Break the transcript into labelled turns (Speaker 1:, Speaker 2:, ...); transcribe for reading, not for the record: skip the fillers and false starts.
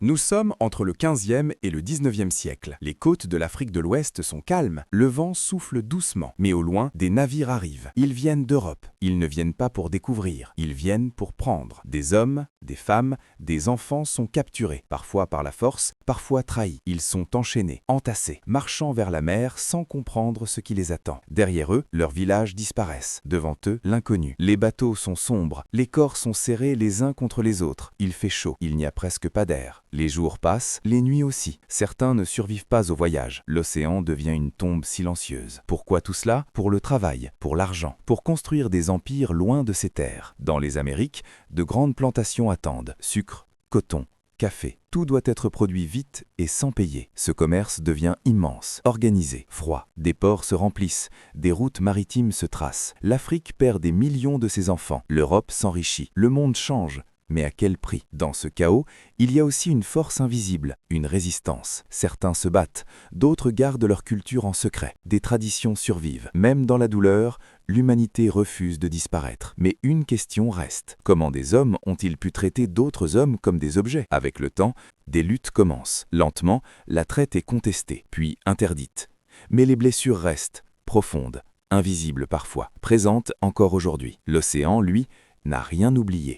Speaker 1: Nous sommes entre le 15e et le 19e siècle. Les côtes de l'Afrique de l'Ouest sont calmes, le vent souffle doucement. Mais au loin, des navires arrivent. Ils viennent d'Europe. Ils ne viennent pas pour découvrir, ils viennent pour prendre. Des hommes, des femmes, des enfants sont capturés, parfois par la force, parfois trahis. Ils sont enchaînés, entassés, marchant vers la mer sans comprendre ce qui les attend. Derrière eux, leurs villages disparaissent. Devant eux, l'inconnu. Les bateaux sont sombres, les corps sont serrés les uns contre les autres. Il fait chaud, il n'y a presque pas d'air. Les jours passent, les nuits aussi. Certains ne survivent pas au voyage. L'océan devient une tombe silencieuse. Pourquoi tout cela? Pour le travail, pour l'argent, pour construire des empires loin de ces terres. Dans les Amériques, de grandes plantations attendent. Sucre, coton, café. Tout doit être produit vite et sans payer. Ce commerce devient immense, organisé, froid. Des ports se remplissent, des routes maritimes se tracent. L'Afrique perd des millions de ses enfants. L'Europe s'enrichit. Le monde change. Mais à quel prix? Dans ce chaos, il y a aussi une force invisible, une résistance. Certains se battent, d'autres gardent leur culture en secret. Des traditions survivent. Même dans la douleur, l'humanité refuse de disparaître. Mais une question reste. Comment des hommes ont-ils pu traiter d'autres hommes comme des objets? Avec le temps, des luttes commencent. Lentement, la traite est contestée, puis interdite. Mais les blessures restent, profondes, invisibles parfois, présentes encore aujourd'hui. L'océan, lui, n'a rien oublié.